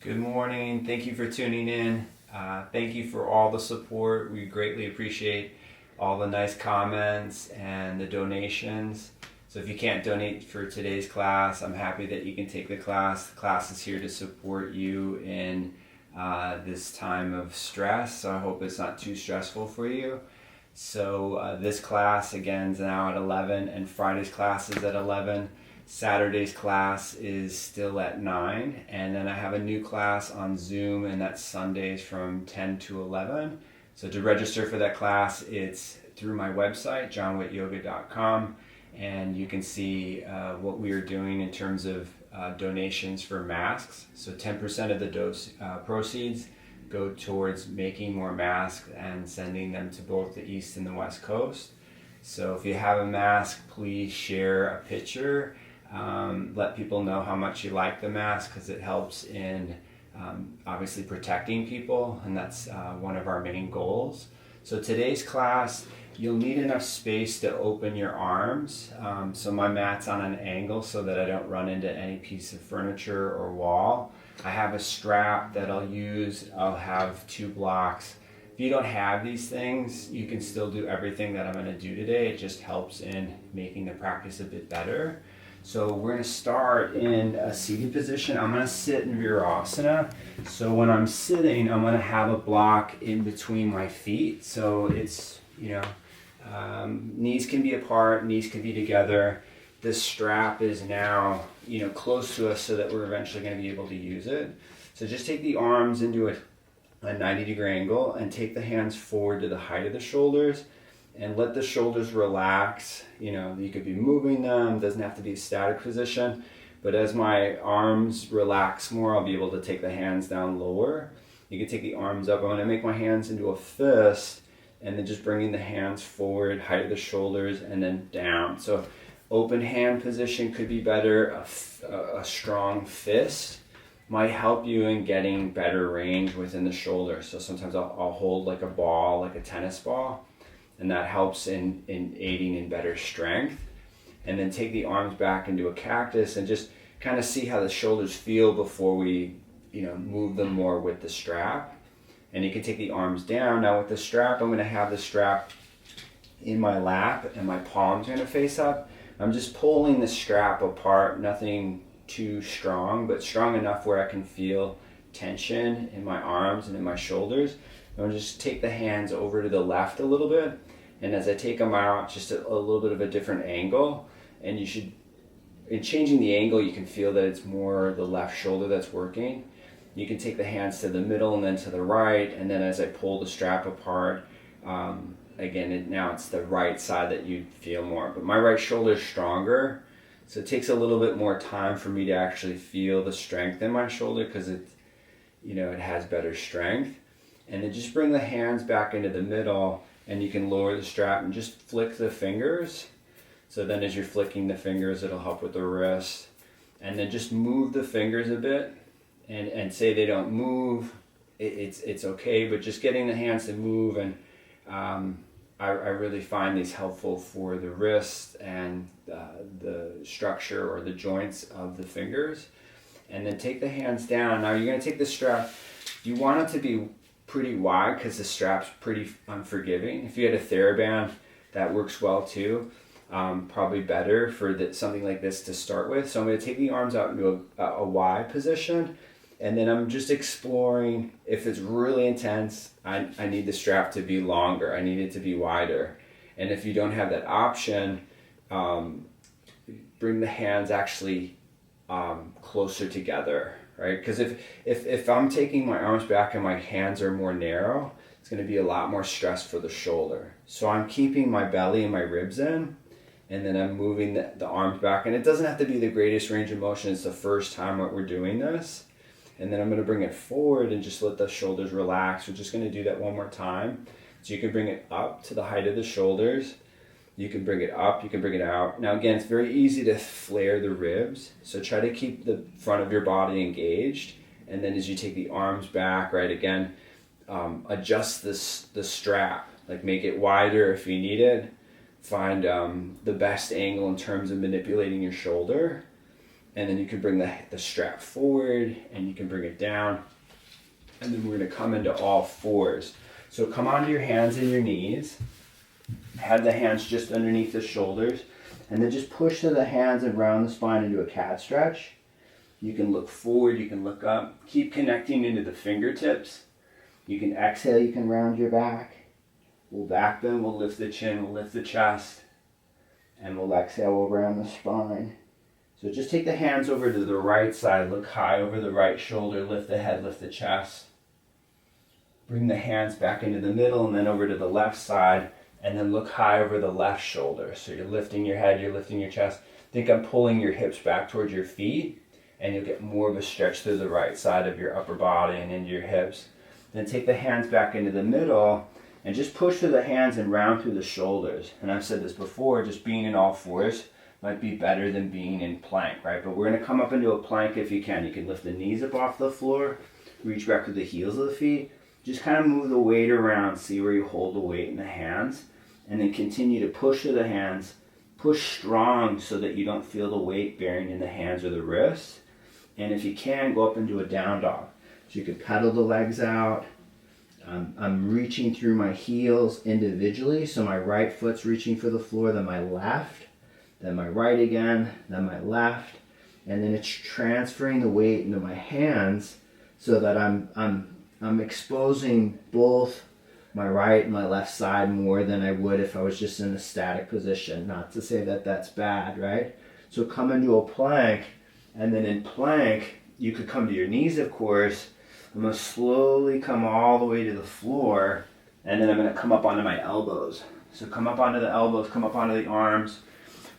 Good morning. Thank you for tuning in. Thank you for all the support. We greatly appreciate all the nice comments and the donations. So if you can't donate for today's class, I'm happy that you can take the class. The class is here to support you in this time of stress. So I hope it's not too stressful for you. So this class again is now at 11, and Friday's class is at 11. Saturday's class is still at 9, and then I have a new class on Zoom, and that's Sundays from 10 to 11. So to register for that class, it's through my website, jonwittyoga.com, and you can see what we are doing in terms of donations for masks. So 10% of the proceeds go towards making more masks and sending them to both the East and the West Coast. So if you have a mask, please share a picture. Let people know how much you like the mask, because it helps in obviously protecting people, and that's one of our main goals. So today's class, you'll need enough space to open your arms. So my mat's on an angle so that I don't run into any piece of furniture or wall. I have a strap that I'll use. I'll have 2 blocks. If you don't have these things, you can still do everything that I'm going to do today. It just helps in making the practice a bit better. So we're going to start in a seated position. I'm going to sit in Virasana. So when I'm sitting, I'm going to have a block in between my feet. So it's, knees can be apart, knees can be together. This strap is now, close to us so that we're eventually going to be able to use it. So just take the arms into a 90-degree angle and take the hands forward to the height of the shoulders. And let the shoulders relax. You could be moving them, doesn't have to be a static position. But as my arms relax more, I'll be able to take the hands down lower. You can take the arms up. I'm going to make my hands into a fist, and then just bringing the hands forward, height of the shoulders, and then down. So open hand position could be better. A strong fist might help you in getting better range within the shoulder. So sometimes I'll hold like a ball, like a tennis ball. And that helps in aiding in better strength. And then take the arms back into a cactus and just kind of see how the shoulders feel before we, move them more with the strap. And you can take the arms down. Now with the strap, I'm going to have the strap in my lap and my palms are going to face up. I'm just pulling the strap apart, nothing too strong, but strong enough where I can feel tension in my arms and in my shoulders. I'm going to just take the hands over to the left a little bit, and as I take them out, just a little bit of a different angle. And you should, in changing the angle, you can feel that it's more the left shoulder that's working. You can take the hands to the middle and then to the right, and then as I pull the strap apart, again, now it's the right side that you feel more. But my right shoulder is stronger, so it takes a little bit more time for me to actually feel the strength in my shoulder, because it has better strength. And then just bring the hands back into the middle, and you can lower the strap and just flick the fingers. So then as you're flicking the fingers, it'll help with the wrist. And then just move the fingers a bit, and say they don't move, it's okay, but just getting the hands to move. And I really find these helpful for the wrist and the structure or the joints of the fingers. And then take the hands down. Now you're going to take the strap. You want it to be pretty wide, because the strap's pretty unforgiving. If you had a TheraBand, that works well too. Probably better for something like this to start with. So I'm going to take the arms out into a wide position, and then I'm just exploring. If it's really intense, I need the strap to be longer. I need it to be wider. And if you don't have that option, bring the hands actually closer together. Right? Because if I'm taking my arms back and my hands are more narrow, it's going to be a lot more stress for the shoulder. So I'm keeping my belly and my ribs in, and then I'm moving the arms back. And it doesn't have to be the greatest range of motion. It's the first time that we're doing this. And then I'm going to bring it forward and just let the shoulders relax. We're just going to do that one more time. So you can bring it up to the height of the shoulders. You can bring it up, you can bring it out. Now again, it's very easy to flare the ribs, so try to keep the front of your body engaged. And then as you take the arms back, right, again, adjust the strap, like make it wider if you need it. Find the best angle in terms of manipulating your shoulder. And then you can bring the strap forward and you can bring it down. And then we're gonna come into all fours. So come onto your hands and your knees. Have the hands just underneath the shoulders. And then just push to the hands and round the spine into a cat stretch. You can look forward, you can look up. Keep connecting into the fingertips. You can exhale, you can round your back. We'll back bend, we'll lift the chin, we'll lift the chest. And we'll exhale, we'll round the spine. So just take the hands over to the right side, look high over the right shoulder, lift the head, lift the chest. Bring the hands back into the middle and then over to the left side, and then look high over the left shoulder. So you're lifting your head, you're lifting your chest. Think I'm pulling your hips back towards your feet, and you'll get more of a stretch through the right side of your upper body and into your hips. Then take the hands back into the middle, and just push through the hands and round through the shoulders. And I've said this before, just being in all fours might be better than being in plank, right? But we're gonna come up into a plank if you can. You can lift the knees up off the floor, reach back to the heels of the feet, just kind of move the weight around, see where you hold the weight in the hands, and then continue to push through the hands, push strong so that you don't feel the weight bearing in the hands or the wrists. And if you can, go up into a down dog. So you could pedal the legs out. I'm reaching through my heels individually, so my right foot's reaching for the floor, then my left, then my right again, then my left, and then it's transferring the weight into my hands so that I'm exposing both my right and my left side more than I would if I was just in a static position. Not to say that that's bad, right? So come into a plank, and then in plank, you could come to your knees, of course. I'm going to slowly come all the way to the floor, and then I'm going to come up onto my elbows. So come up onto the elbows, come up onto the arms.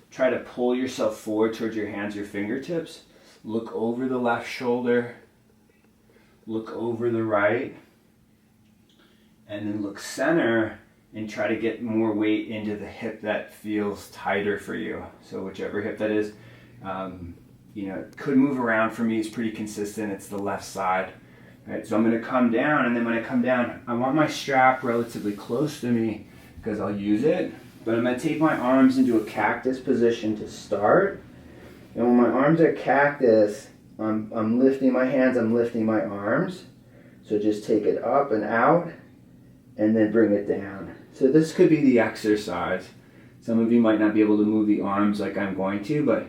Try to pull yourself forward towards your hands, your fingertips. Look over the left shoulder. Look over the right. And then look center and try to get more weight into the hip that feels tighter for you. So whichever hip that is, it could move around. For me, it's pretty consistent. It's the left side. Right, so I'm going to come down, and then when I come down, I want my strap relatively close to me because I'll use it. But I'm going to take my arms into a cactus position to start. And when my arms are cactus, I'm lifting my hands, I'm lifting my arms. So just take it up and out, and then bring it down. So this could be the exercise. Some of you might not be able to move the arms like I'm going to, but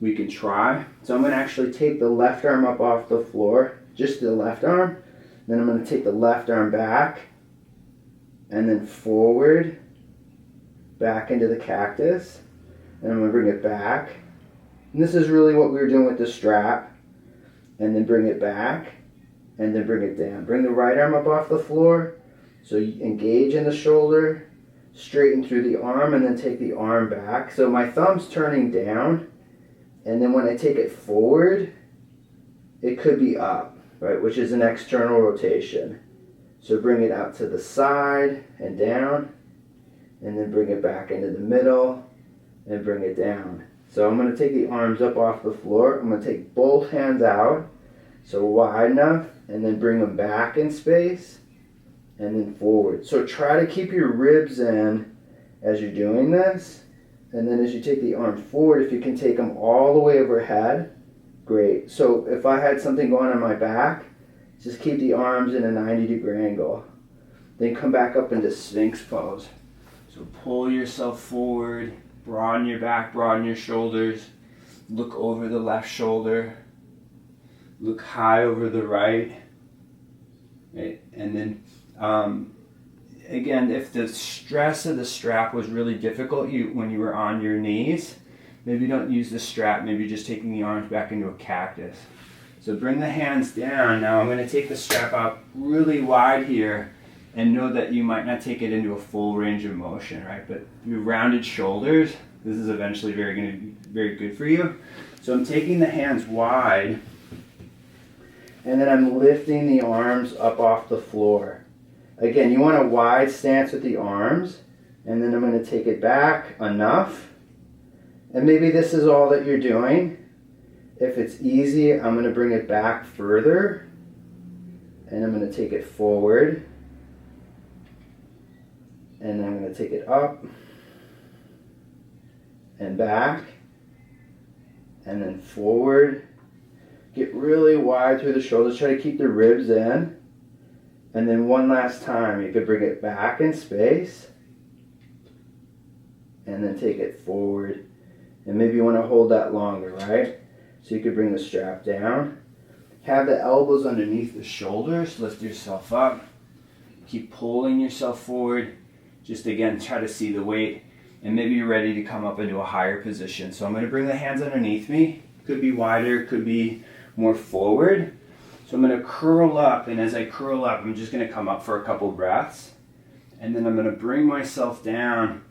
we can try. So I'm going to actually take the left arm up off the floor. Just the left arm, then I'm going to take the left arm back, and then forward, back into the cactus, and I'm going to bring it back. And this is really what we were doing with the strap, and then bring it back, and then bring it down. Bring the right arm up off the floor, so you engage in the shoulder, straighten through the arm, and then take the arm back. So my thumb's turning down, and then when I take it forward, it could be up. Right, which is an external rotation. So bring it out to the side and down, and then bring it back into the middle and bring it down. So I'm going to take the arms up off the floor. I'm going to take both hands out, so wide enough, and then bring them back in space and then forward. So try to keep your ribs in as you're doing this, and then as you take the arm forward, if you can take them all the way overhead, great. So if I had something going on my back, just keep the arms in a 90-degree angle. Then come back up into Sphinx Pose. So pull yourself forward, broaden your back, broaden your shoulders. Look over the left shoulder. Look high over the right. Right? And then, again, if the stress of the strap was really difficult when you were on your knees, maybe don't use the strap, maybe just taking the arms back into a cactus. So bring the hands down. Now I'm going to take the strap out really wide here, and know that you might not take it into a full range of motion, right? But your rounded shoulders, this is eventually going to be very good for you. So I'm taking the hands wide, and then I'm lifting the arms up off the floor. Again, you want a wide stance with the arms, and then I'm going to take it back enough. And maybe this is all that you're doing. If it's easy, I'm going to bring it back further, and I'm going to take it forward, and I'm going to take it up and back and then forward. Get really wide through the shoulders. Try to keep the ribs in. And then one last time, you could bring it back in space. And then take it forward. And maybe you want to hold that longer, right? So you could bring the strap down. Have the elbows underneath the shoulders. Lift yourself up. Keep pulling yourself forward. Just again, try to see the weight. And maybe you're ready to come up into a higher position. So I'm going to bring the hands underneath me. Could be wider, could be more forward. So I'm going to curl up, and as I curl up, I'm just going to come up for a couple breaths. And then I'm going to bring myself down.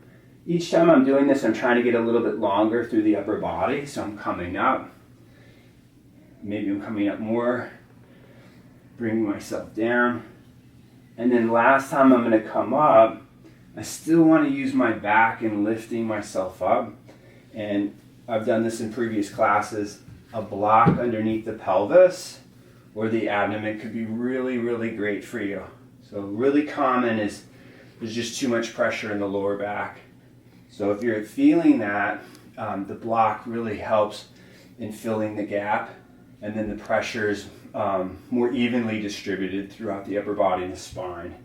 Each time I'm doing this, I'm trying to get a little bit longer through the upper body. So I'm coming up. Maybe I'm coming up more. Bringing myself down. And then last time I'm going to come up, I still want to use my back and lifting myself up. And I've done this in previous classes. A block underneath the pelvis or the abdomen could be really, really great for you. So really common is there's just too much pressure in the lower back. So if you're feeling that, the block really helps in filling the gap, and then the pressure is more evenly distributed throughout the upper body and the spine.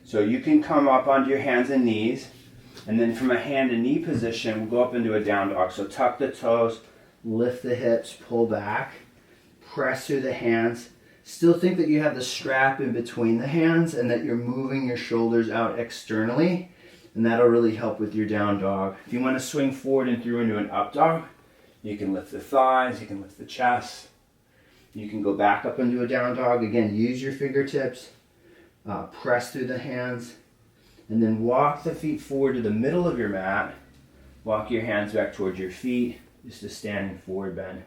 So you can come up onto your hands and knees, and then from a hand and knee position, we'll go up into a down dog. So tuck the toes, lift the hips, pull back, press through the hands. Still think that you have the strap in between the hands and that you're moving your shoulders out externally, and that'll really help with your down dog. If you want to swing forward and through into an up dog, you can lift the thighs, you can lift the chest. You can go back up into a down dog. Again, use your fingertips. Press through the hands, and then walk the feet forward to the middle of your mat. Walk your hands back towards your feet, just a standing forward bend.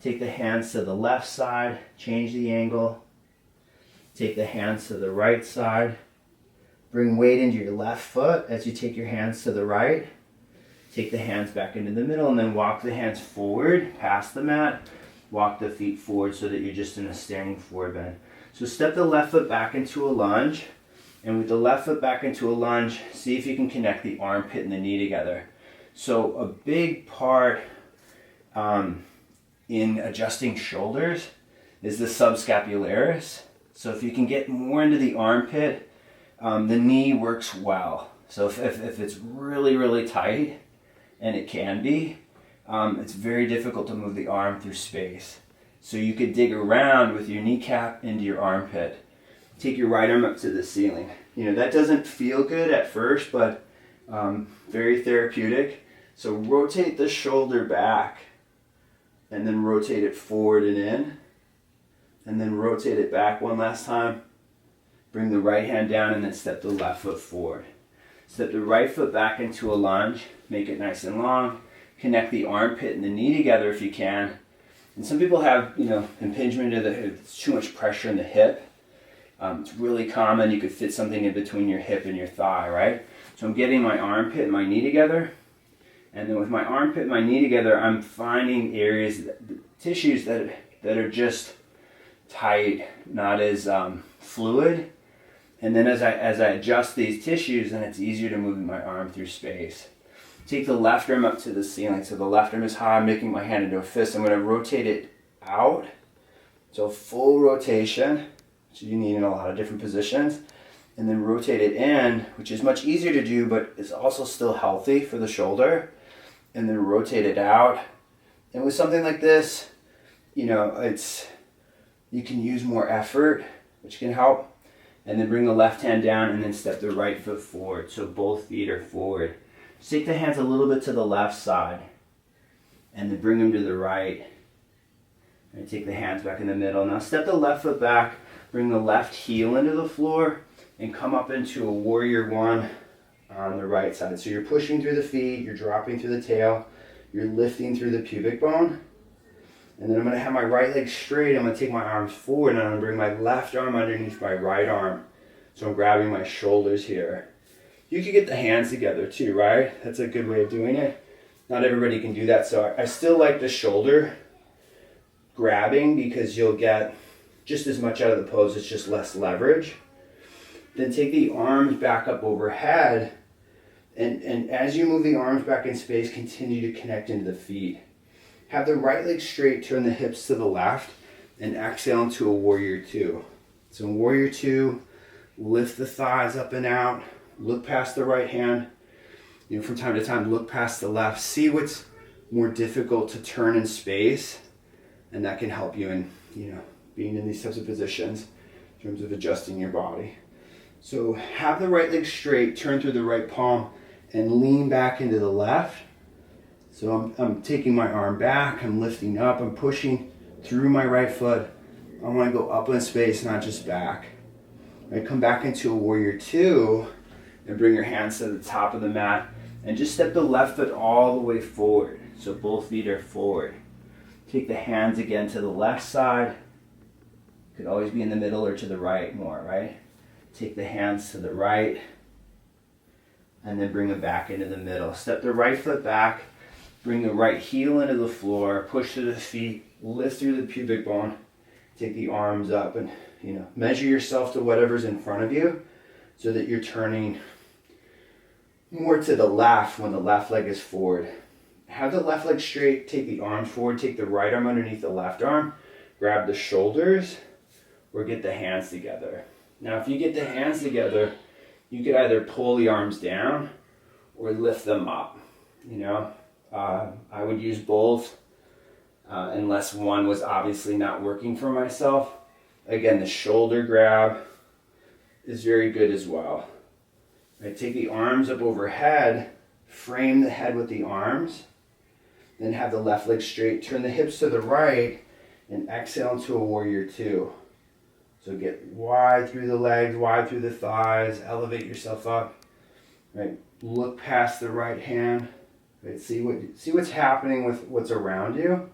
Take the hands to the left side, change the angle. Take the hands to the right side. Bring weight into your left foot as you take your hands to the right. Take the hands back into the middle, and then walk the hands forward past the mat. Walk the feet forward so that you're just in a standing forward bend. So step the left foot back into a lunge, and with the left foot back into a lunge, see if you can connect the armpit and the knee together. So a big part in adjusting shoulders is the subscapularis. So if you can get more into the armpit, the knee works well. So if it's really, really tight, and it can be, it's very difficult to move the arm through space. So you could dig around with your kneecap into your armpit. Take your right arm up to the ceiling. You know, that doesn't feel good at first, but very therapeutic. So rotate the shoulder back, and then rotate it forward and in, and then rotate it back one last time. Bring the right hand down, and then step the left foot forward. Step the right foot back into a lunge. Make it nice and long. Connect the armpit and the knee together if you can. And some people have, impingement of the hip. It's too much pressure in the hip. It's really common. You could fit something in between your hip and your thigh, right? So I'm getting my armpit and my knee together. And then with my armpit and my knee together, I'm finding areas, tissues that are just tight, not as fluid. And then as I adjust these tissues, then it's easier to move my arm through space. Take the left arm up to the ceiling. So the left arm is high. I'm making my hand into a fist. I'm going to rotate it out. So full rotation, which you need in a lot of different positions. And then rotate it in, which is much easier to do, but is also still healthy for the shoulder. And then rotate it out. And with something like this, you can use more effort, which can help. And then bring the left hand down and then step the right foot forward. So both feet are forward. Take the hands a little bit to the left side, and then bring them to the right. And take the hands back in the middle. Now step the left foot back, bring the left heel into the floor, and come up into a warrior one on the right side. So you're pushing through the feet, you're dropping through the tail, you're lifting through the pubic bone. And then I'm going to have my right leg straight. I'm going to take my arms forward, and I'm going to bring my left arm underneath my right arm. So I'm grabbing my shoulders here. You could get the hands together too, right? That's a good way of doing it. Not everybody can do that, so I still like the shoulder grabbing because you'll get just as much out of the pose, it's just less leverage. Then take the arms back up overhead, and as you move the arms back in space, continue to connect into the feet. Have the right leg straight, turn the hips to the left, and exhale into a warrior two. So in warrior two, lift the thighs up and out, look past the right hand. From time to time, look past the left. See what's more difficult to turn in space, and that can help you in, being in these types of positions in terms of adjusting your body. So have the right leg straight, turn through the right palm, and lean back into the left. So I'm taking my arm back, I'm lifting up, I'm pushing through my right foot. I want to go up in space, not just back. Right, come back into a warrior two, and bring your hands to the top of the mat, and just step the left foot all the way forward. So both feet are forward. Take the hands again to the left side. Could always be in the middle or to the right more, right? Take the hands to the right, and then bring them back into the middle. Step the right foot back, bring the right heel into the floor, push to the feet, lift through the pubic bone, take the arms up, and measure yourself to whatever's in front of you so that you're turning more to the left when the left leg is forward. Have the left leg straight, take the arms forward, take the right arm underneath the left arm, grab the shoulders, or get the hands together. Now if you get the hands together, you could either pull the arms down or lift them up. I would use both unless one was obviously not working for myself. Again, the shoulder grab is very good as well. Right, take the arms up overhead, frame the head with the arms, then have the left leg straight, turn the hips to the right, and exhale into a warrior two. So get wide through the legs, wide through the thighs, elevate yourself up. Right, look past the right hand. Right, see what's happening with what's around you.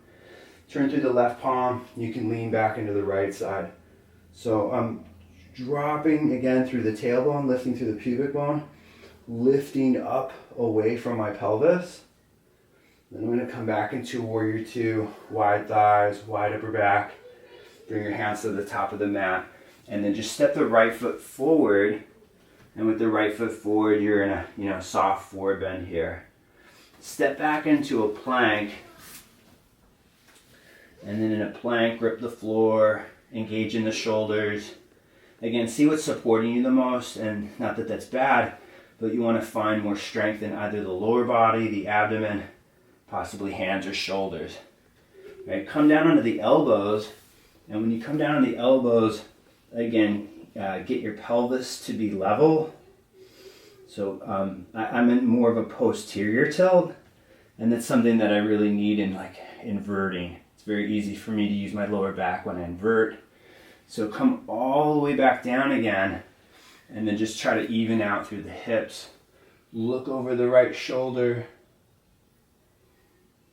Turn through the left palm. You can lean back into the right side. So I'm dropping again through the tailbone, lifting through the pubic bone, lifting up away from my pelvis. Then I'm going to come back into warrior two, wide thighs, wide upper back. Bring your hands to the top of the mat, and then just step the right foot forward. And with the right foot forward, you're in a soft forward bend here. Step back into a plank, and then in a plank, grip the floor, engage in the shoulders. Again, see what's supporting you the most, and not that that's bad, but you want to find more strength in either the lower body, the abdomen, possibly hands or shoulders. Right, come down onto the elbows, and when you come down on the elbows, again, get your pelvis to be level. So I'm in more of a posterior tilt, and that's something that I really need in inverting. It's very easy for me to use my lower back when I invert. So come all the way back down again, and then just try to even out through the hips. Look over the right shoulder.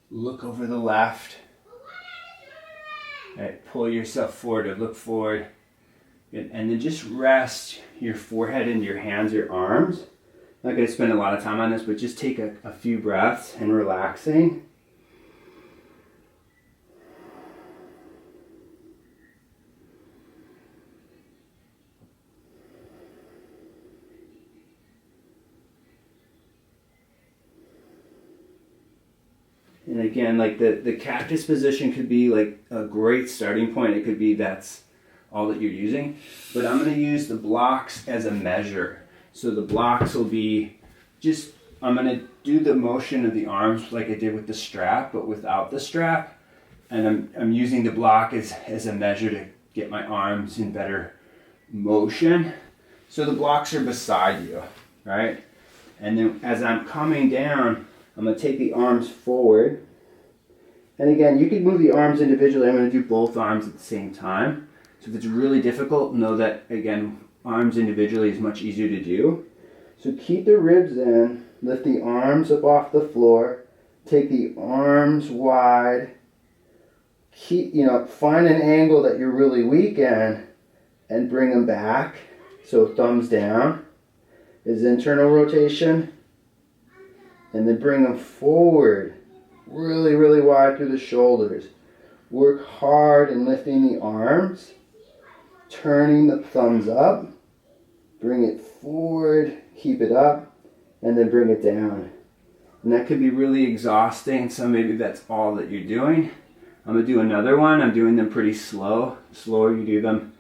Look over the left. All right, pull yourself forward or look forward. Good. And then just rest your forehead into your hands, your arms. I'm not going to spend a lot of time on this, but just take a few breaths and relaxing. And again, the cactus position could be a great starting point. It could be that's all that you're using. But I'm going to use the blocks as a measure. So the blocks will be I'm going to do the motion of the arms like I did with the strap, but without the strap. And I'm using the block as a measure to get my arms in better motion. So the blocks are beside you, right? And then as I'm coming down, I'm going to take the arms forward. And again, you can move the arms individually. I'm going to do both arms at the same time. So if it's really difficult, know that, again, arms individually is much easier to do. So keep the ribs in, lift the arms up off the floor, take the arms wide, find an angle that you're really weak in, and bring them back. So thumbs down is internal rotation. And then bring them forward, really, really wide through the shoulders. Work hard in lifting the arms, turning the thumbs up, bring it forward, keep it up, and then bring it down. And that could be really exhausting, so maybe that's all that you're doing. I'm gonna do another one. I'm doing them pretty slow. The slower you do them,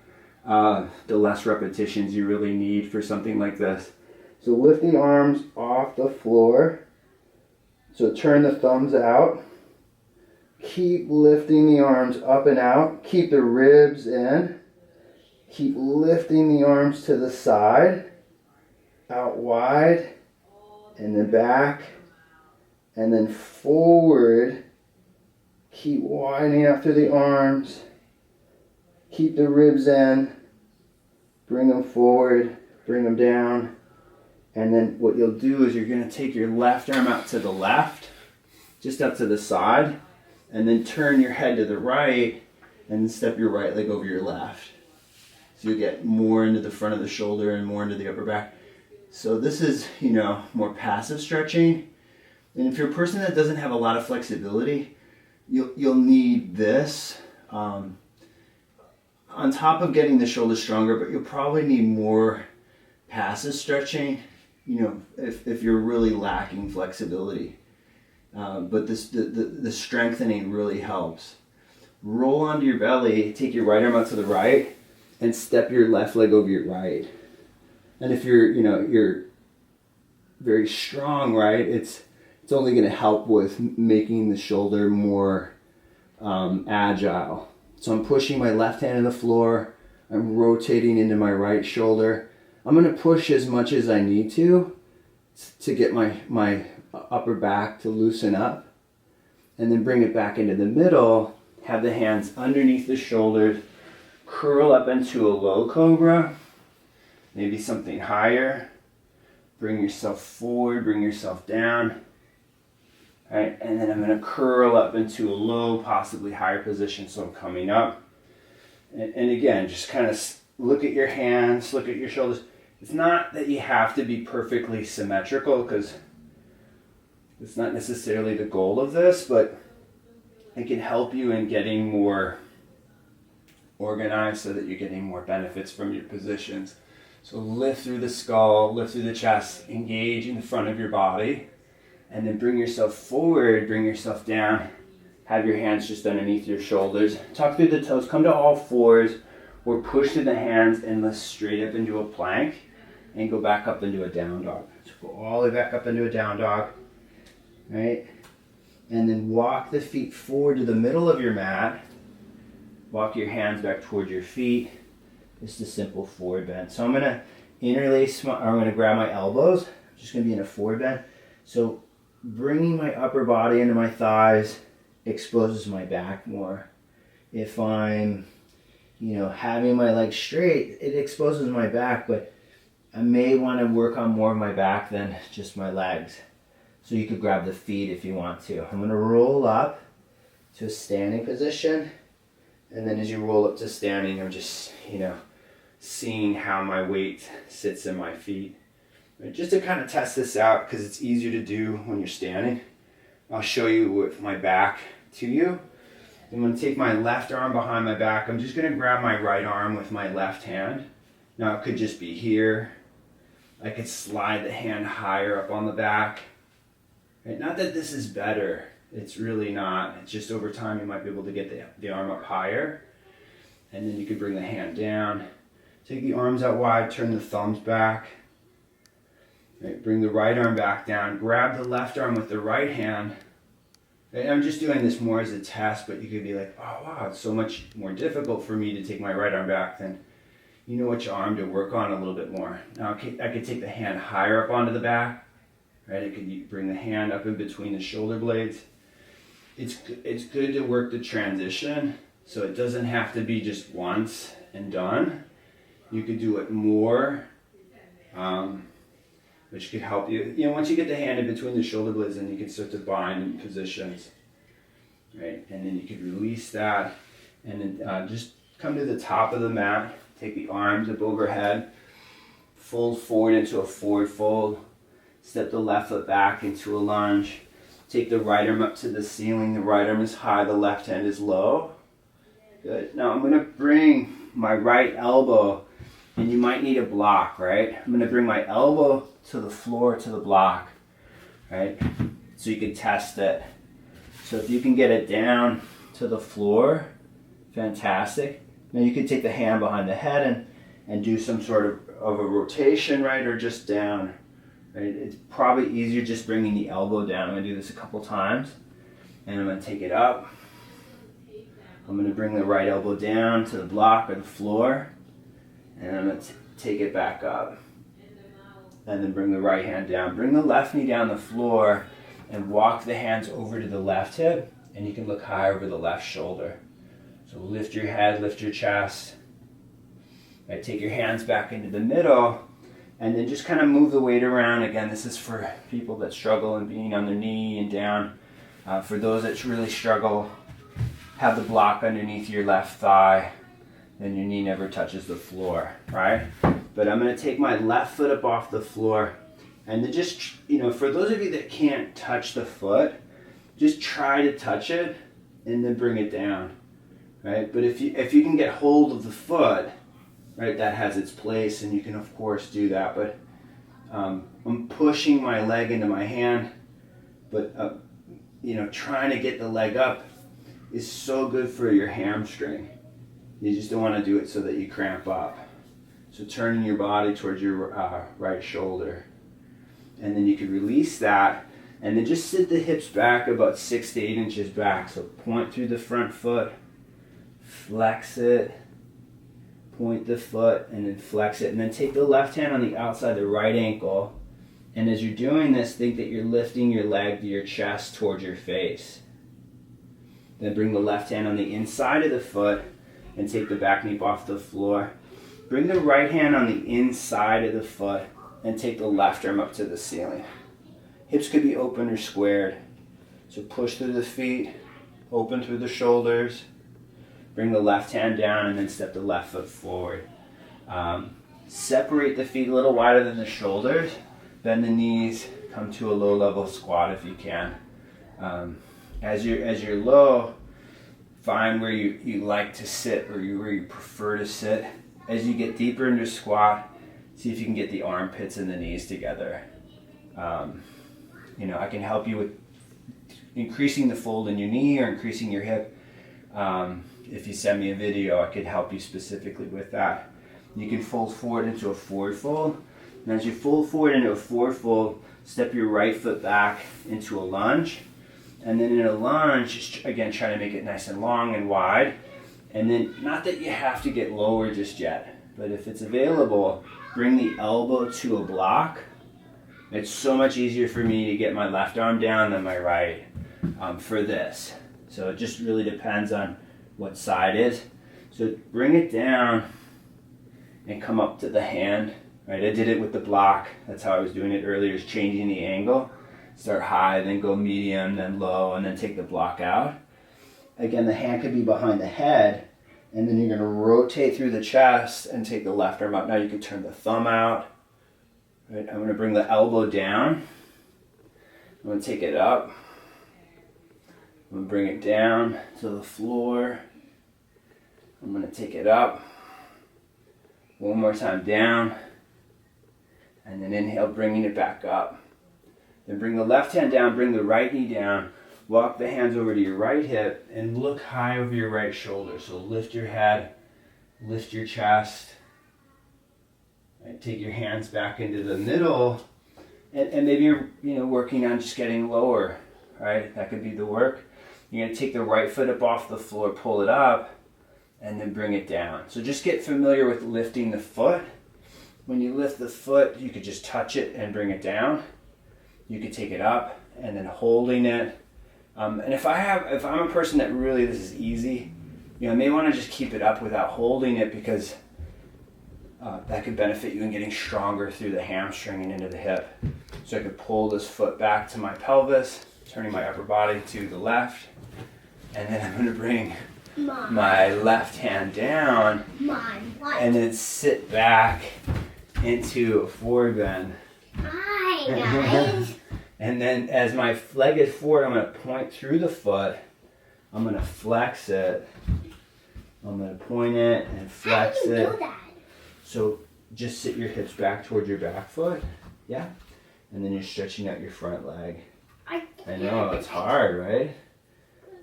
the less repetitions you really need for something like this. So lift the arms off the floor. So turn the thumbs out. Keep lifting the arms up and out. Keep the ribs in. Keep lifting the arms to the side, out wide, and then back, and then forward. Keep widening out through the arms. Keep the ribs in. Bring them forward, bring them down. And then what you'll do is you're going to take your left arm out to the left, just up to the side, and then turn your head to the right, and step your right leg over your left. So you get more into the front of the shoulder and more into the upper back. So this is, more passive stretching. And if you're a person that doesn't have a lot of flexibility, you'll need this on top of getting the shoulders stronger, but you'll probably need more passive stretching, if you're really lacking flexibility. But the strengthening really helps. Roll onto your belly, take your right arm out to the right, and step your left leg over your right. And if you're very strong, right, it's only going to help with making the shoulder more agile. So I'm pushing my left hand to the floor. I'm rotating into my right shoulder. I'm going to push as much as I need to get my upper back to loosen up. And then bring it back into the middle. Have the hands underneath the shoulders. Curl up into a low cobra. Maybe something higher. Bring yourself forward, bring yourself down. All right, and then I'm going to curl up into a low, possibly higher position, so I'm coming up. And again, just kind of look at your hands, look at your shoulders. It's not that you have to be perfectly symmetrical, because it's not necessarily the goal of this, but it can help you in getting more organized so that you're getting more benefits from your positions. So lift through the skull, lift through the chest, engage in the front of your body, and then bring yourself forward, bring yourself down. Have your hands just underneath your shoulders. Tuck through the toes, come to all fours, or push through the hands and lift straight up into a plank, and go back up into a down dog. So go all the way back up into a down dog, right? And then walk the feet forward to the middle of your mat. Walk your hands back towards your feet. Just a simple forward bend. So I'm going to interlace, I'm going to grab my elbows. I'm just going to be in a forward bend. So bringing my upper body into my thighs exposes my back more. If I'm, having my legs straight, it exposes my back, but I may want to work on more of my back than just my legs. So you could grab the feet if you want to. I'm going to roll up to a standing position. And then as you roll up to standing, I'm just, seeing how my weight sits in my feet. Right? Just to kind of test this out, because it's easier to do when you're standing. I'll show you with my back to you. I'm going to take my left arm behind my back. I'm just going to grab my right arm with my left hand. Now it could just be here. I could slide the hand higher up on the back. Right? Not that this is better. It's really not. It's just over time you might be able to get the arm up higher. And then you could bring the hand down. Take the arms out wide, turn the thumbs back. Right? Bring the right arm back down. Grab the left arm with the right hand. Right? I'm just doing this more as a test, but you could be like, oh wow, it's so much more difficult for me to take my right arm back than you know which arm to work on a little bit more. Now I could take the hand higher up onto the back. Right? I could bring the hand up in between the shoulder blades. It's good to work the transition, so it doesn't have to be just once and done. You could do it more, which could help you. Once you get the hand in between the shoulder blades, then you can start to bind in positions, right? And then you could release that, and then just come to the top of the mat. Take the arms up overhead, fold forward into a forward fold. Step the left foot back into a lunge. Take the right arm up to the ceiling. The right arm is high, the left hand is low. Good. Now I'm going to bring my right elbow, and you might need a block, right? I'm going to bring my elbow to the floor, to the block, right? so you can test it. So if you can get it down to the floor, fantastic. Now you can take the hand behind the head and do some sort of a rotation, right, or just down. Right? It's probably easier just bringing the elbow down. I'm going to do this a couple times, and I'm going to take it up. I'm going to bring the right elbow down to the block or the floor, and I'm going to take it back up. And then bring the right hand down. Bring the left knee down the floor and walk the hands over to the left hip, and you can look high over the left shoulder. So lift your head, lift your chest. Right, take your hands back into the middle, and then just kind of move the weight around. Again, this is for people that struggle in being on their knee and down. For those that really struggle, have the block underneath your left thigh, then your knee never touches the floor, right? But I'm going to take my left foot up off the floor, and then just, for those of you that can't touch the foot, just try to touch it and then bring it down, right? But if you can get hold of the foot, right, that has its place, and you can of course do that. But I'm pushing my leg into my hand, but trying to get the leg up is so good for your hamstring. You just don't want to do it so that you cramp up. So turning your body towards your right shoulder. And then you can release that, and then just sit the hips back about 6 to 8 inches back. So point through the front foot, flex it, point the foot, and then flex it. And then take the left hand on the outside of the right ankle. And as you're doing this, think that you're lifting your leg to your chest towards your face. Then bring the left hand on the inside of the foot and take the back knee off the floor. Bring the right hand on the inside of the foot and take the left arm up to the ceiling. Hips could be open or squared. So push through the feet, open through the shoulders. Bring the left hand down and then step the left foot forward. Separate the feet a little wider than the shoulders. Bend the knees, come to a low level squat if you can. As you're low, find where you like to sit or where you prefer to sit. As you get deeper into squat, see if you can get the armpits and the knees together. I can help you with increasing the fold in your knee or increasing your hip. If you send me a video, I could help you specifically with that. You can fold forward into a forward fold. And as you fold forward into a forward fold, step your right foot back into a lunge. And then in a lunge, just again, try to make it nice and long and wide. And then, not that you have to get lower just yet, but if it's available, bring the elbow to a block. It's so much easier for me to get my left arm down than my right for this. So it just really depends on what side is. So bring it down and come up to the hand. Right, I did it with the block. That's how I was doing it earlier, is changing the angle. Start high, then go medium, then low, and then take the block out. Again, the hand could be behind the head, and then you're going to rotate through the chest and take the left arm up. Now you can turn the thumb out. Right, I'm going to bring the elbow down. I'm going to take it up. I'm going to bring it down to the floor. I'm going to take it up. One more time down. And then inhale, bringing it back up. Then bring the left hand down, bring the right knee down. Walk the hands over to your right hip and look high over your right shoulder. So lift your head, lift your chest. Right, take your hands back into the middle. And maybe you're working on just getting lower. Right? That could be the work. You're going to take the right foot up off the floor, pull it up, and then bring it down. So just get familiar with lifting the foot. When you lift the foot, you could just touch it and bring it down. You could take it up and then holding it. And if I'm a person that really, this is easy, I may want to just keep it up without holding it, because that could benefit you in getting stronger through the hamstring and into the hip. So I could pull this foot back to my pelvis, turning my upper body to the left, and then I'm going to bring my left hand down and then sit back into a forward bend. Hi, guys. And then as my leg is forward, I'm going to point through the foot. I'm going to flex it. I'm going to point it and flex it. I didn't know that. So just sit your hips back towards your back foot. Yeah. And then you're stretching out your front leg. I know, it's hard, right?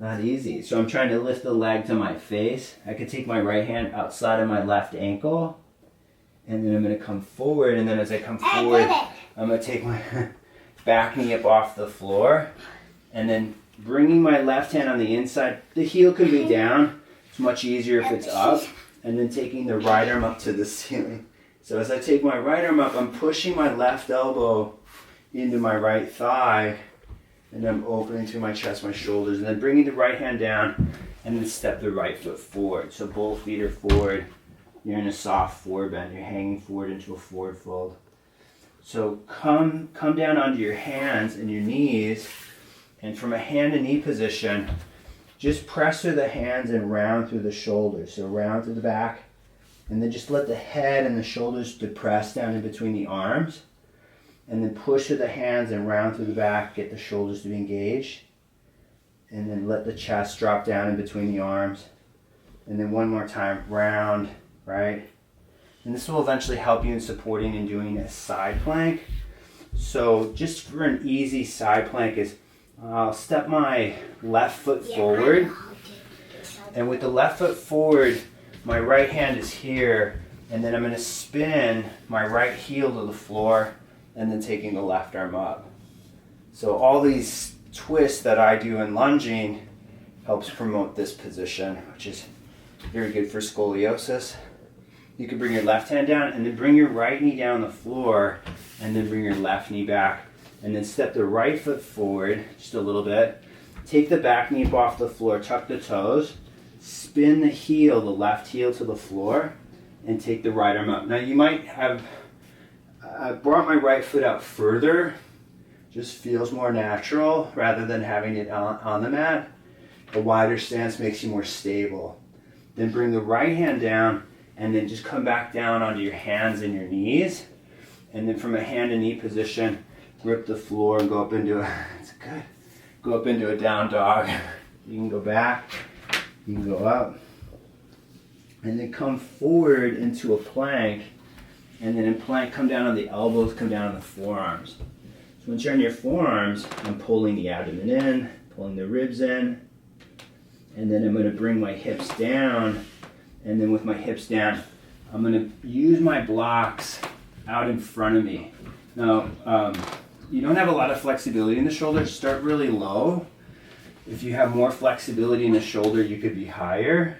Not easy. So I'm trying to lift the leg to my face. I could take my right hand outside of my left ankle, and then I'm going to come forward, and then as I come forward, I'm going to take my back knee up off the floor, and then bringing my left hand on the inside. The heel can be down. It's much easier if it's up, and then taking the right arm up to the ceiling. So as I take my right arm up, I'm pushing my left elbow into my right thigh, and I'm opening through my chest, my shoulders, and then bringing the right hand down, and then step the right foot forward. So both feet are forward. You're in a soft forward bend. You're hanging forward into a forward fold. So come down onto your hands and your knees, and from a hand and knee position, just press through the hands and round through the shoulders. So round through the back, and then just let the head and the shoulders depress down in between the arms. And then push through the hands and round through the back, get the shoulders to be engaged. And then let the chest drop down in between the arms. And then one more time, round, right? And this will eventually help you in supporting and doing a side plank. So just for an easy side plank is, I'll step my left foot forward. And with the left foot forward, my right hand is here. And then I'm going to spin my right heel to the floor, and then taking the left arm up. So all these twists that I do in lunging helps promote this position, which is very good for scoliosis. You can bring your left hand down, and then bring your right knee down on the floor, and then bring your left knee back, and then step the right foot forward just a little bit. Take the back knee up off the floor, tuck the toes, spin the heel, the left heel to the floor, and take the right arm up. Now you might have I brought my right foot out further, just feels more natural rather than having it on the mat. A wider stance makes you more stable. Then bring the right hand down, and then just come back down onto your hands and your knees. And then from a hand and knee position, grip the floor and go up into go up into a down dog. You can go back, you can go up, and then come forward into a plank. And then in plank, come down on the elbows, come down on the forearms. So once you're on your forearms, I'm pulling the abdomen in, pulling the ribs in. And then I'm going to bring my hips down. And then with my hips down, I'm going to use my blocks out in front of me. Now, you don't have a lot of flexibility in the shoulder. Start really low. If you have more flexibility in the shoulder, you could be higher.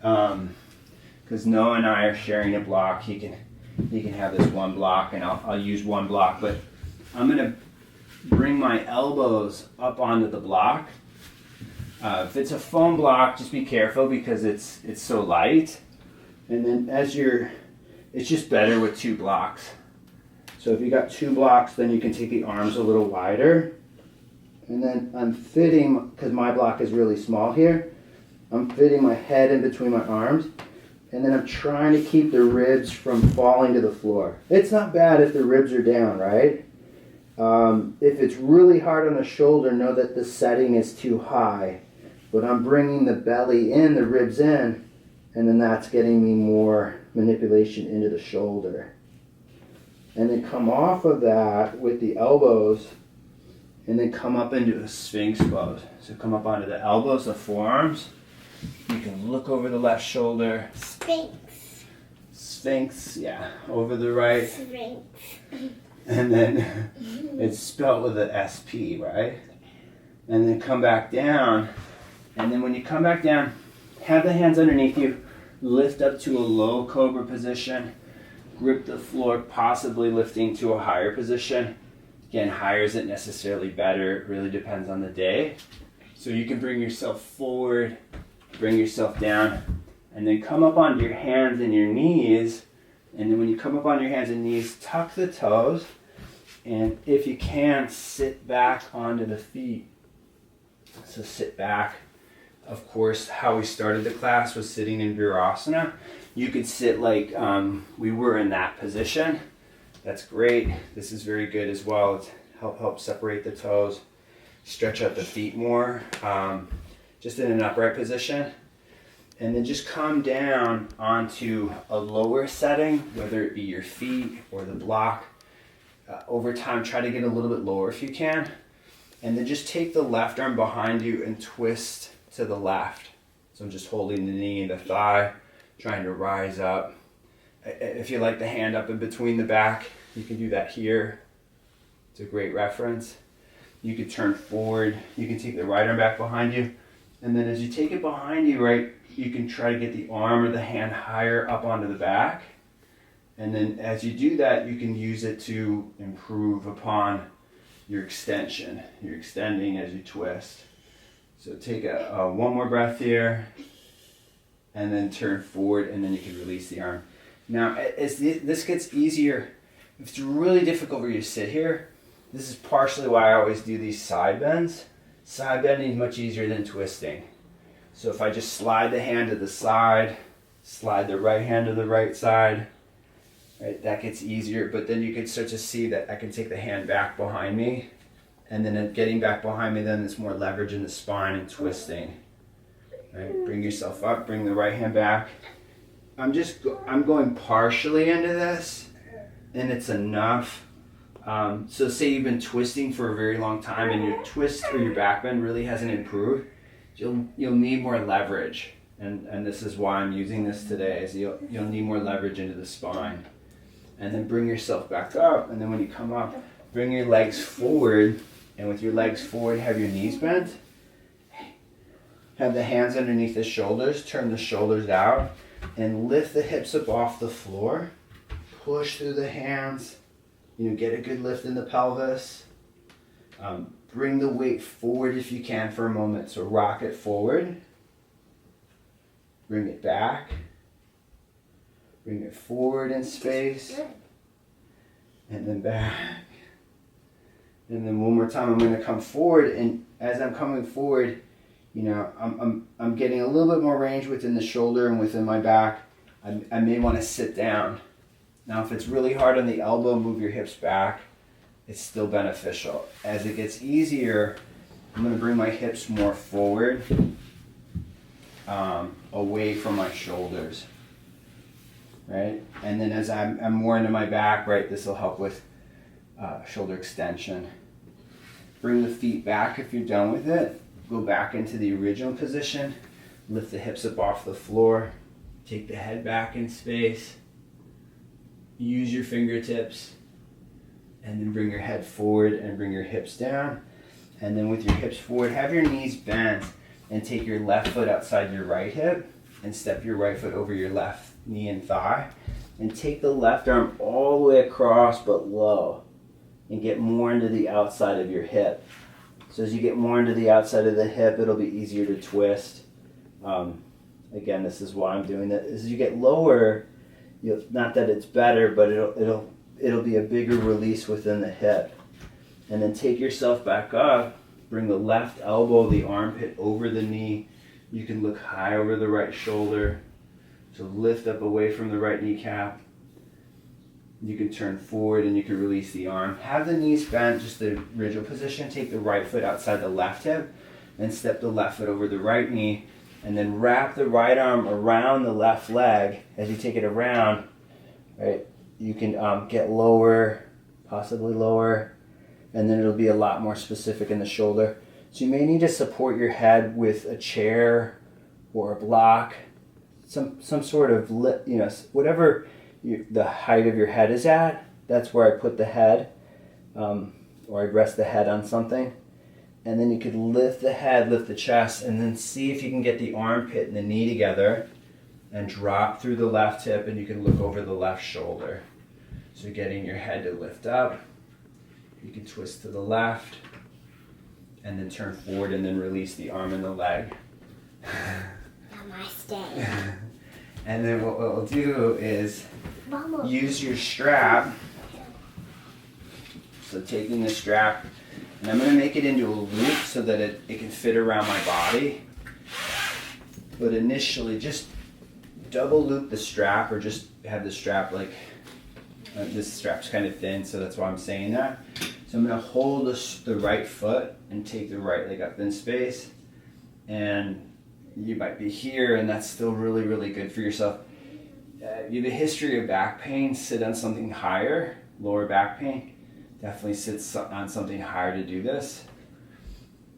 Because Noah and I are sharing a block. He can have this one block, and I'll use one block, but I'm going to bring my elbows up onto the block. If it's a foam block, just be careful because it's so light. And then it's just better with two blocks. So if you got two blocks, then you can take the arms a little wider. And then I'm fitting, because my block is really small here, I'm fitting my head in between my arms. And then I'm trying to keep the ribs from falling to the floor. It's not bad if the ribs are down, right? If it's really hard on the shoulder, know that the setting is too high. But I'm bringing the belly in, the ribs in, and then that's getting me more manipulation into the shoulder. And then come off of that with the elbows, and then come up into a Sphinx Pose. So come up onto the elbows, the forearms. You can look over the left shoulder. Sphinx, yeah, over the right. Sphinx. And then it's spelled with an SP, right? And then come back down. And then when you come back down, have the hands underneath you. Lift up to a low cobra position. Grip the floor, possibly lifting to a higher position. Again, higher isn't necessarily better. It really depends on the day. So you can bring yourself forward, bring yourself down, and then come up onto your hands and your knees. And then when you come up on your hands and knees, tuck the toes. And if you can, sit back onto the feet. So sit back. Of course, how we started the class was sitting in Virasana. You could sit like we were in that position. That's great. This is very good as well. It's help separate the toes, stretch out the feet more, just in an upright position. And then just come down onto a lower setting, whether it be your feet or the block. Over time, try to get a little bit lower if you can. And then just take the left arm behind you and twist to the left. So I'm just holding the knee and the thigh, trying to rise up. If you like the hand up in between the back, you can do that here. It's a great reference. You can turn forward. You can take the right arm back behind you. And then as you take it behind you, right, you can try to get the arm or the hand higher up onto the back. And then as you do that, you can use it to improve upon your extension. You're extending as you twist. So take one more breath here, and then turn forward, and then you can release the arm. Now, as this gets easier, if it's really difficult for you to sit here, this is partially why I always do these side bends. Side bending is much easier than twisting. So if I just slide the hand to the side, slide the right hand to the right side, right, that gets easier. But then you can start to see that I can take the hand back behind me, and then getting back behind me, then there's more leverage in the spine and twisting. Right? Bring yourself up, bring the right hand back. I'm going partially into this, and it's enough. So say you've been twisting for a very long time and your twist or your back bend really hasn't improved, you'll need more leverage. And this is why I'm using this today, is you'll need more leverage into the spine. And then bring yourself back up, and then when you come up, bring your legs forward, and with your legs forward, have your knees bent. Have the hands underneath the shoulders, turn the shoulders out, and lift the hips up off the floor. Push through the hands. Get a good lift in the pelvis. Bring the weight forward if you can for a moment. So rock it forward. Bring it back. Bring it forward in space. And then back. And then one more time, I'm going to come forward. And as I'm coming forward, I'm getting a little bit more range within the shoulder and within my back. I may want to sit down. Now, if it's really hard on the elbow, move your hips back. It's still beneficial. As it gets easier, I'm going to bring my hips more forward, away from my shoulders, right? And then as I'm more into my back, right, this will help with shoulder extension. Bring the feet back if you're done with it. Go back into the original position. Lift the hips up off the floor. Take the head back in space. Use your fingertips. And then bring your head forward and bring your hips down. And then with your hips forward, have your knees bent and take your left foot outside your right hip and step your right foot over your left knee and thigh. And take the left arm all the way across but low. And get more into the outside of your hip. So as you get more into the outside of the hip, it'll be easier to twist. Again, this is why I'm doing that. As you get lower, not that it's better, but it'll be a bigger release within the hip. And then take yourself back up. Bring the left elbow, the armpit over the knee. You can look high over the right shoulder. So lift up away from the right kneecap. You can turn forward and you can release the arm. Have the knees bent, just the original position. Take the right foot outside the left hip and step the left foot over the right knee. And then wrap the right arm around the left leg. As you take it around, right, you can get lower, possibly lower, and then it'll be a lot more specific in the shoulder. So you may need to support your head with a chair or a block, some sort of, whatever the height of your head is at, that's where I put the head, or I rest the head on something. And then you could lift the head, lift the chest, and then see if you can get the armpit and the knee together and drop through the left hip, and you can look over the left shoulder. So getting your head to lift up, you can twist to the left, and then turn forward and then release the arm and the leg. Namaste. And then what we'll do is use your strap. So taking the strap, and I'm going to make it into a loop so that it can fit around my body. But initially, just double loop the strap, or just have the strap like, this strap's kind of thin, so that's why I'm saying that. So I'm going to hold the right foot and take the right leg up in space. And you might be here, and that's still really, really good for yourself. You have a history of back pain, sit on something higher. Lower back pain, definitely sit on something higher to do this.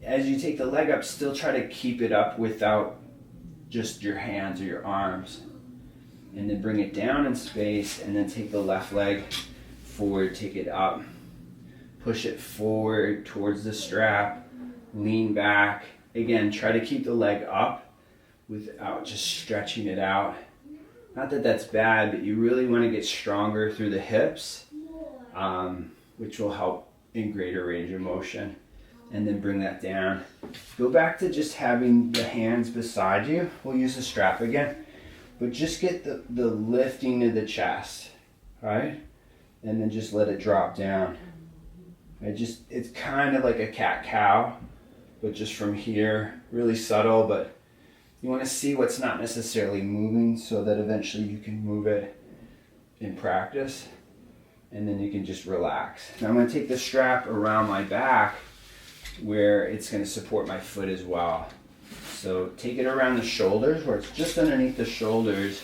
as you take the leg up, still try to keep it up without just your hands or your arms. And then bring it down in space, and then take the left leg forward, take it up. Push it forward towards the strap, lean back. Again, try to keep the leg up without just stretching it out. Not that that's bad, but you really want to get stronger through the hips, which will help in greater range of motion. And then bring that down. Go back to just having the hands beside you. We'll use the strap again, but just get the lifting of the chest, right? And then just let it drop down. It's kind of like a cat-cow, but just from here, really subtle, but you want to see what's not necessarily moving so that eventually you can move it in practice, and then you can just relax. Now I'm going to take the strap around my back where it's going to support my foot as well. So take it around the shoulders where it's just underneath the shoulders,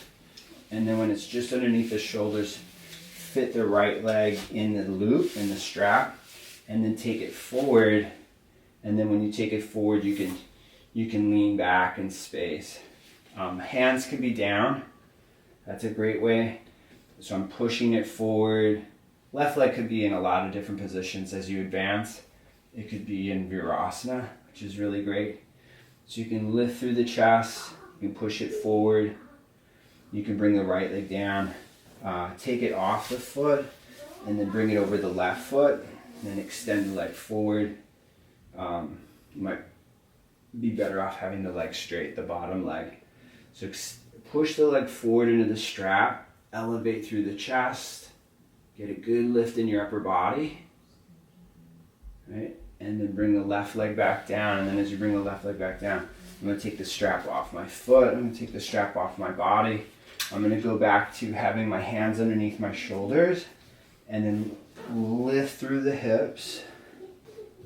and then when it's just underneath the shoulders, fit the right leg in the loop, in the strap, and then take it forward. And then when you take it forward, you can lean back in space. Hands can be down. That's a great way. So I'm pushing it forward. Left leg could be in a lot of different positions as you advance. It could be in Virasana, which is really great. So you can lift through the chest, you can push it forward, you can bring the right leg down, take it off the foot, and then bring it over the left foot, and then extend the leg forward. You might be better off having the leg straight, the bottom leg. So push the leg forward into the strap, elevate through the chest, get a good lift in your upper body, right? And then bring the left leg back down. And then as you bring the left leg back down, I'm going to take the strap off my foot. I'm going to take the strap off my body. I'm going to go back to having my hands underneath my shoulders and then lift through the hips.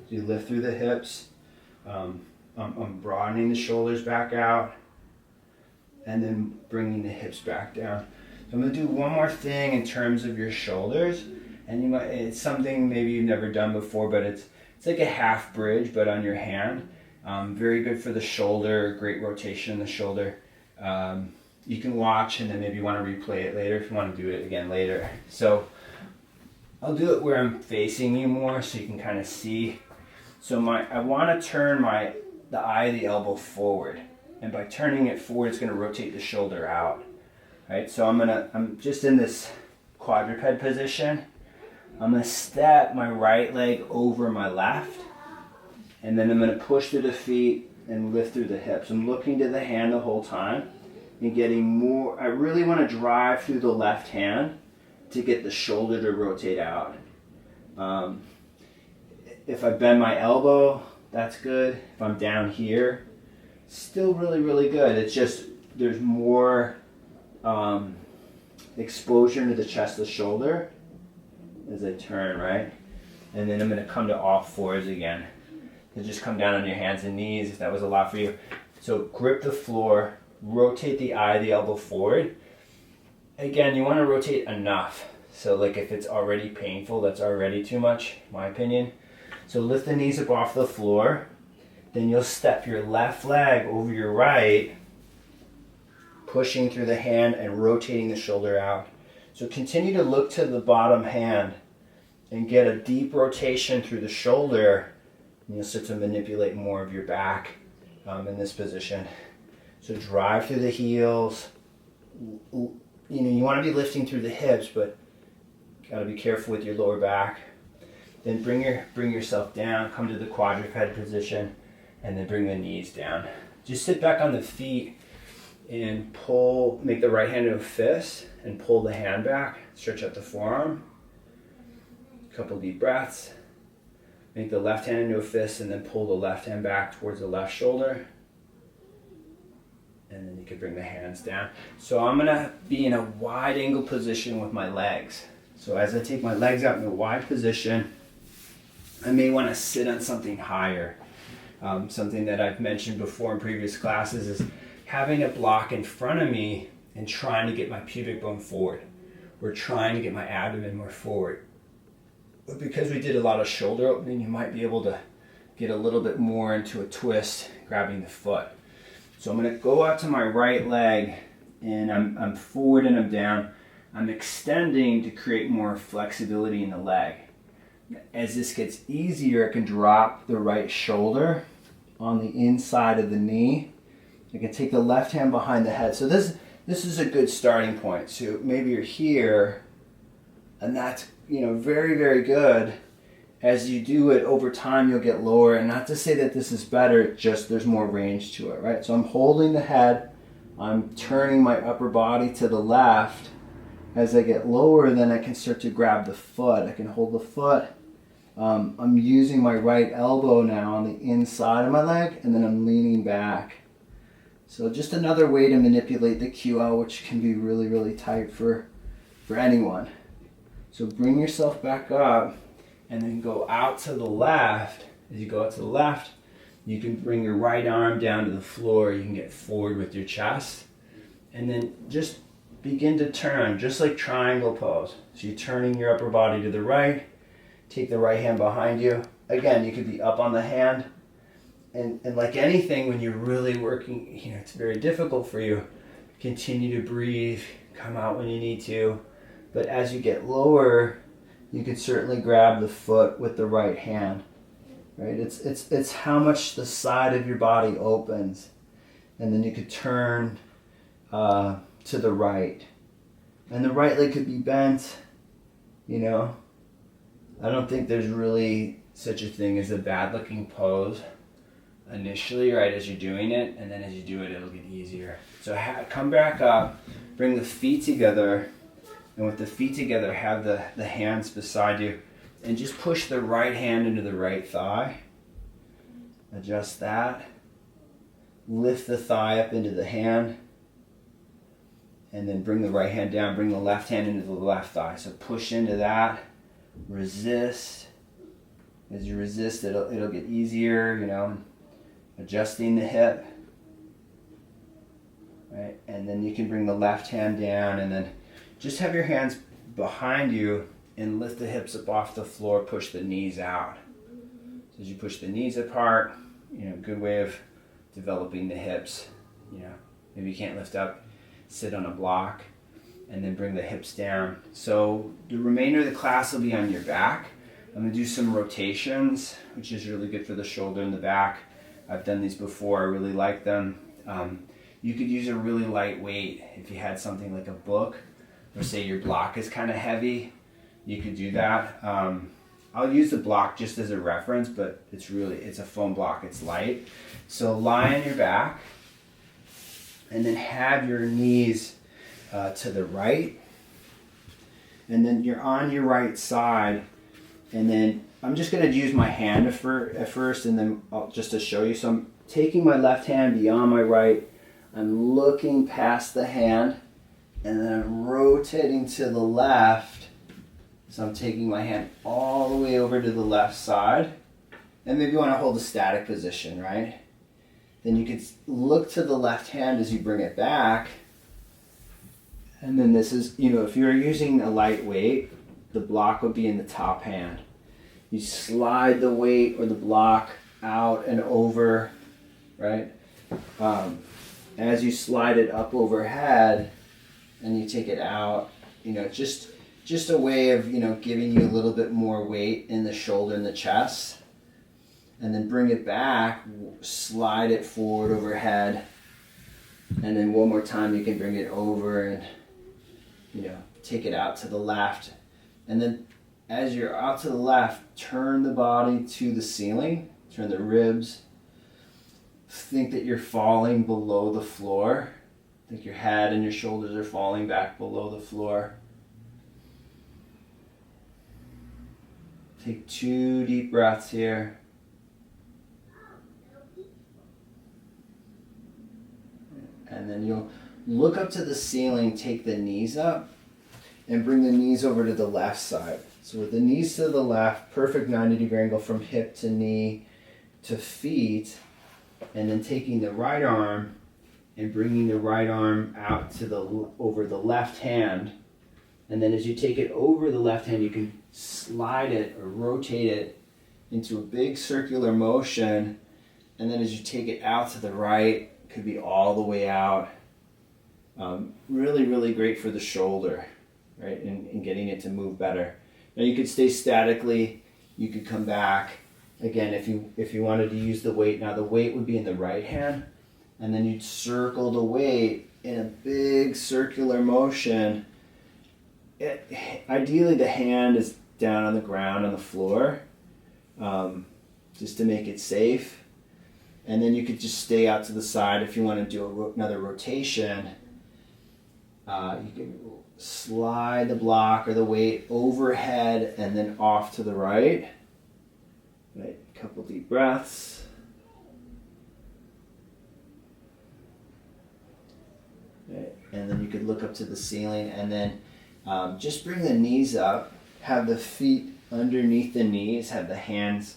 As you lift through the hips, I'm broadening the shoulders back out and then bringing the hips back down. So I'm going to do one more thing in terms of your shoulders. And it's something maybe you've never done before, but it's like a half bridge, but on your hand. Very good for the shoulder, great rotation in the shoulder. You can watch and then maybe you want to replay it later if you want to do it again later. So I'll do it where I'm facing you more so you can kind of see. So I want to turn the eye of the elbow forward. And by turning it forward, it's going to rotate the shoulder out. Right? So I'm just in this quadruped position. I'm going to step my right leg over my left, and then I'm going to push through the feet and lift through the hips. I'm looking to the hand the whole time and getting more. I really want to drive through the left hand to get the shoulder to rotate out. If I bend my elbow, that's good. If I'm down here, still really, really good. It's just there's more exposure to the chest, the shoulder, as I turn, right? And then I'm going to come to all fours again. And just come down on your hands and knees if that was a lot for you. So grip the floor, rotate the eye, the elbow forward. Again, you want to rotate enough. So like if it's already painful, that's already too much, in my opinion. So lift the knees up off the floor. Then you'll step your left leg over your right, pushing through the hand and rotating the shoulder out. So continue to look to the bottom hand and get a deep rotation through the shoulder, and you'll start to manipulate more of your back in this position. So drive through the heels. You want to be lifting through the hips, but got to be careful with your lower back. Then bring yourself down, come to the quadruped position, and then bring the knees down. Just sit back on the feet and pull, make the right hand into a fist and pull the hand back, stretch out the forearm. A couple deep breaths. Make the left hand into a fist and then pull the left hand back towards the left shoulder. And then you can bring the hands down. So I'm gonna be in a wide angle position with my legs. So as I take my legs out in a wide position, I may wanna sit on something higher. Something that I've mentioned before in previous classes is having a block in front of me and trying to get my pubic bone forward. We're trying to get my abdomen more forward. But because we did a lot of shoulder opening, you might be able to get a little bit more into a twist, grabbing the foot. So I'm going to go out to my right leg, and I'm forward and I'm down. I'm extending to create more flexibility in the leg. As this gets easier, I can drop the right shoulder on the inside of the knee. I can take the left hand behind the head. So this is a good starting point. So maybe you're here, and that's, you know, very, very good. As you do it over time, you'll get lower. And not to say that this is better, just there's more range to it, right? So I'm holding the head. I'm turning my upper body to the left. As I get lower, then I can start to grab the foot. I can hold the foot. I'm using my right elbow now on the inside of my leg, and then I'm leaning back. So just another way to manipulate the QL, which can be really, really tight for anyone. So bring yourself back up, and then go out to the left. As you go out to the left, you can bring your right arm down to the floor. You can get forward with your chest, and then just begin to turn, just like triangle pose. So you're turning your upper body to the right. Take the right hand behind you. Again, you could be up on the hand. And like anything, when you're really working, you know, it's very difficult for you. Continue to breathe, come out when you need to. But as you get lower, you can certainly grab the foot with the right hand. Right? It's how much the side of your body opens. And then you could turn to the right. And the right leg could be bent, you know. I don't think there's really such a thing as a bad looking pose initially, right, as you're doing it, and then as you do it, it'll get easier. So come back up, bring the feet together, and with the feet together, have the hands beside you, and just push the right hand into the right thigh. Adjust that. Lift the thigh up into the hand, and then bring the right hand down, bring the left hand into the left thigh. So push into that. Resist. As you resist, it'll get easier, you know, adjusting the hip, right? And then you can bring the left hand down, and then just have your hands behind you and lift the hips up off the floor, push the knees out. So as you push the knees apart, you know, good way of developing the hips, you know. Maybe you can't lift up, sit on a block, and then bring the hips down. So the remainder of the class will be on your back. I'm gonna do some rotations, which is really good for the shoulder and the back. I've done these before, I really like them. You could use a really light weight. If you had something like a book, or say your block is kind of heavy, you could do that. I'll use the block just as a reference, but it's a foam block, it's light. So lie on your back, and then have your knees to the right, and then you're on your right side, and then I'm just going to use my hand at first, and then just to show you. So I'm taking my left hand beyond my right, I'm looking past the hand, and then I'm rotating to the left. So I'm taking my hand all the way over to the left side, and maybe you want to hold a static position, right? Then you could look to the left hand as you bring it back. And then this is, you know, if you're using a light weight, the block would be in the top hand. You slide the weight or the block out and over, right? As you slide it up overhead and you take it out, you know, just a way of, you know, giving you a little bit more weight in the shoulder and the chest. And then bring it back, slide it forward overhead. And then one more time you can bring it over and, you know, take it out to the left. And then as you're out to the left, turn the body to the ceiling, turn the ribs. Think that you're falling below the floor. Think your head and your shoulders are falling back below the floor. Take 2 deep breaths here. And then you'll look up to the ceiling, take the knees up, and bring the knees over to the left side. So with the knees to the left, perfect 90-degree angle from hip to knee to feet, and then taking the right arm and bringing the right arm out to over the left hand. And then as you take it over the left hand, you can slide it or rotate it into a big circular motion, and then as you take it out to the right, it could be all the way out. Really, really great for the shoulder, right, and getting it to move better. Now you could stay statically, you could come back. Again, if you wanted to use the weight, now the weight would be in the right hand, and then you'd circle the weight in a big circular motion. Ideally the hand is down on the ground on the floor, just to make it safe. And then you could just stay out to the side if you want to do another rotation. You can slide the block or the weight overhead and then off to the right. Right, a couple deep breaths. Right. And then you could look up to the ceiling, and then just bring the knees up, have the feet underneath the knees, have the hands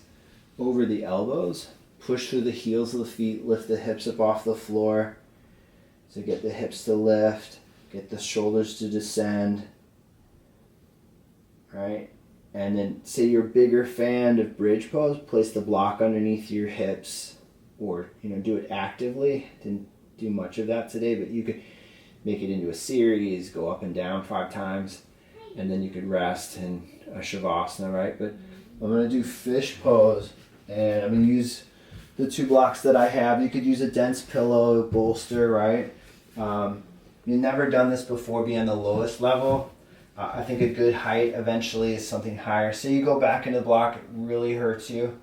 over the elbows, push through the heels of the feet, lift the hips up off the floor. So get the hips to lift, get the shoulders to descend, right? And then say you're a bigger fan of bridge pose, place the block underneath your hips, or do it actively. Didn't do much of that today, but you could make it into a series, go up and down 5 times, and then you could rest in a Shavasana, right? But I'm going to do fish pose, and I'm going to use the 2 blocks that I have. You could use a dense pillow, bolster, right? You've never done this before, be on the lowest level. I think a good height eventually is something higher. So you go back into the block, it really hurts you,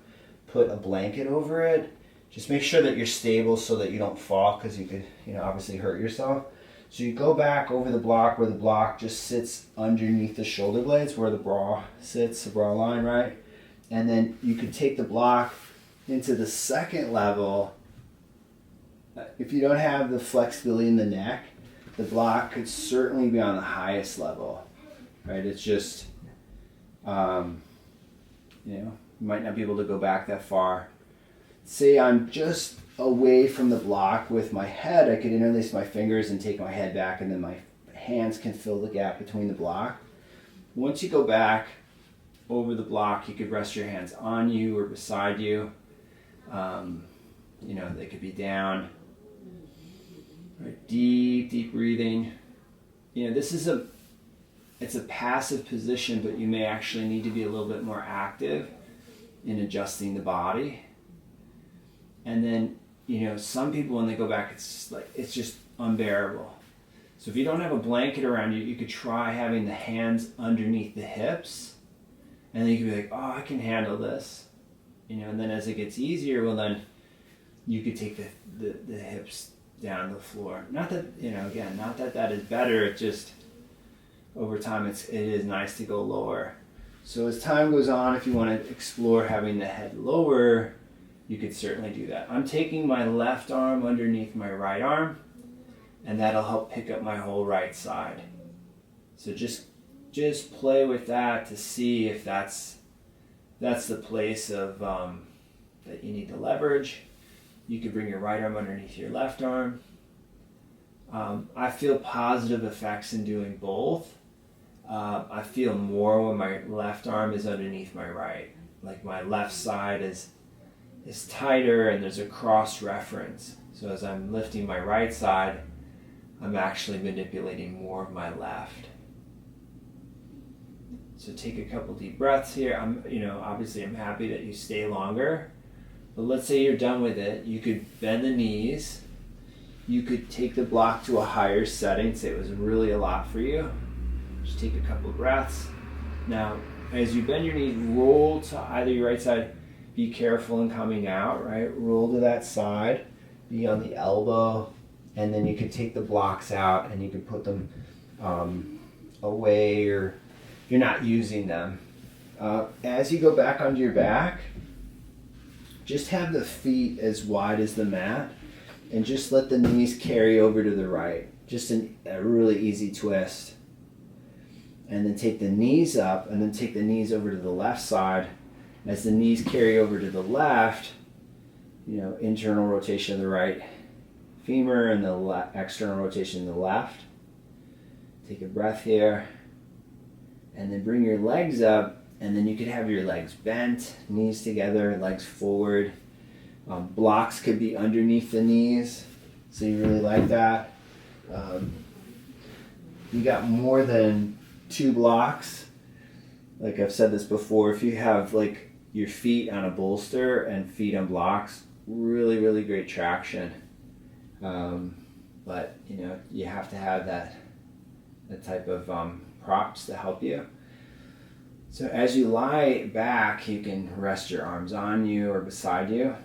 put a blanket over it. Just make sure that you're stable so that you don't fall, because you could obviously hurt yourself. So you go back over the block where the block just sits underneath the shoulder blades, where the bra sits, the bra line, right? And then you could take the block into the second level. If you don't have the flexibility in the neck, the block could certainly be on the highest level, right? It's just, you might not be able to go back that far. Say I'm just away from the block with my head, I could interlace my fingers and take my head back, and then my hands can fill the gap between the block. Once you go back over the block, you could rest your hands on you or beside you. They could be down. Right, deep breathing. This is it's a passive position, but you may actually need to be a little bit more active in adjusting the body. And then, some people, when they go back, it's just unbearable. So if you don't have a blanket around you, you could try having the hands underneath the hips, and then you could be like, oh, I can handle this. And then as it gets easier, well, then you could take the hips down to the floor. Not that, again, not that that is better, it just, over time, it is nice to go lower. So as time goes on, if you want to explore having the head lower, you could certainly do that. I'm taking my left arm underneath my right arm, and that'll help pick up my whole right side. So just play with that to see if that's the place of that you need to leverage. You could bring your right arm underneath your left arm. I feel positive effects in doing both. I feel more when my left arm is underneath my right. Like my left side is tighter, and there's a cross reference. So as I'm lifting my right side, I'm actually manipulating more of my left. So take a couple deep breaths here. Obviously I'm happy that you stay longer. But let's say you're done with it. You could bend the knees. You could take the block to a higher setting. Say it was really a lot for you. Just take a couple of breaths. Now, as you bend your knees, roll to either your right side. Be careful in coming out, right? Roll to that side. Be on the elbow. And then you could take the blocks out and you could put them away, or you're not using them. As you go back onto your back, just have the feet as wide as the mat, and just let the knees carry over to the right. Just a really easy twist. And then take the knees up, and then take the knees over to the left side. As the knees carry over to the left, internal rotation of the right femur and the external rotation of the left. Take a breath here. And then bring your legs up And then you could have your legs bent, knees together, legs forward. Blocks could be underneath the knees, so you really like that. You got more than 2 blocks. Like I've said this before, if you have like your feet on a bolster and feet on blocks, really, really great traction. But you know, you have to have that type of props to help you. So as you lie back, you can rest your arms on you or beside you.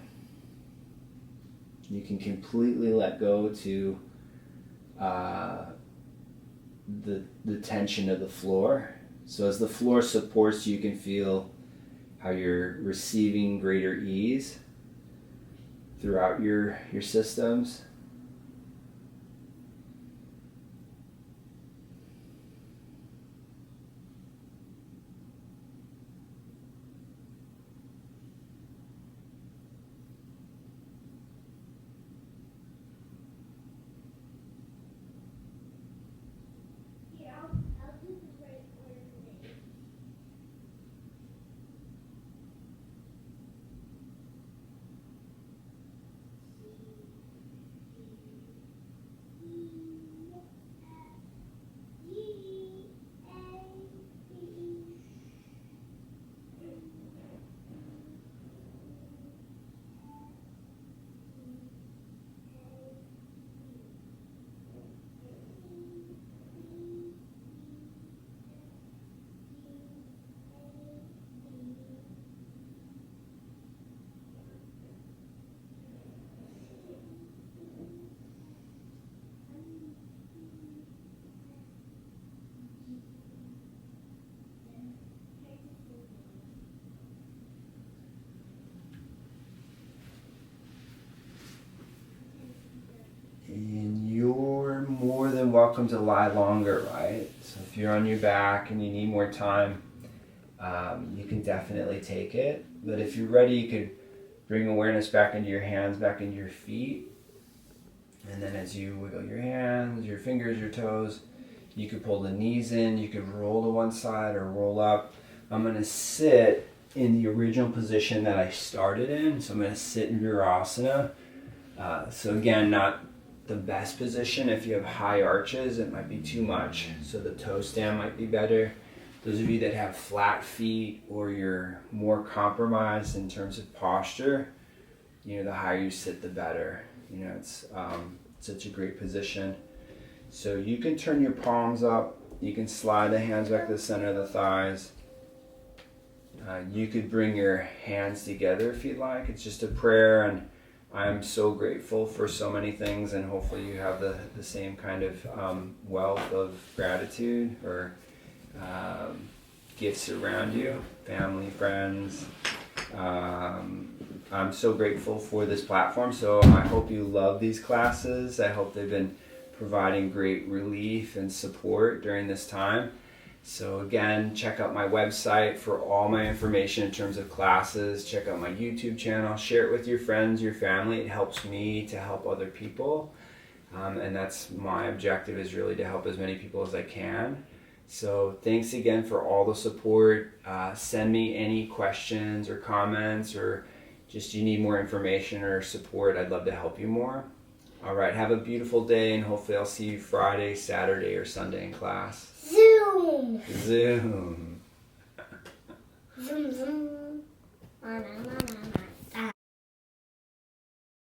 You can completely let go to the tension of the floor. So as the floor supports you, you can feel how you're receiving greater ease throughout your systems. And you're more than welcome to lie longer, right? So if you're on your back and you need more time, you can definitely take it. But if you're ready, you could bring awareness back into your hands, back into your feet. And then as you wiggle your hands, your fingers, your toes, you could pull the knees in, you could roll to one side or roll up. I'm going to sit in the original position that I started in. So I'm going to sit in Virasana. So again, not the best position. If you have high arches, it might be too much. So the toe stand might be better. Those of you that have flat feet or you're more compromised in terms of posture, you know, the higher you sit, the better. You know, it's such a great position. So you can turn your palms up. You can slide the hands back to the center of the thighs. You could bring your hands together if you'd like. It's just a prayer, and I'm so grateful for so many things, and hopefully you have the same kind of wealth of gratitude or gifts around you, family, friends. I'm so grateful for this platform, so I hope you love these classes. I hope they've been providing great relief and support during this time. So again, check out my website for all my information in terms of classes. Check out my YouTube channel. Share it with your friends, your family. It helps me to help other people. And that's my objective, is really to help as many people as I can. So thanks again for all the support. Send me any questions or comments, or just you need more information or support. I'd love to help you more. All right, have a beautiful day, and hopefully I'll see you Friday, Saturday, or Sunday in class. Zoom. Zoom.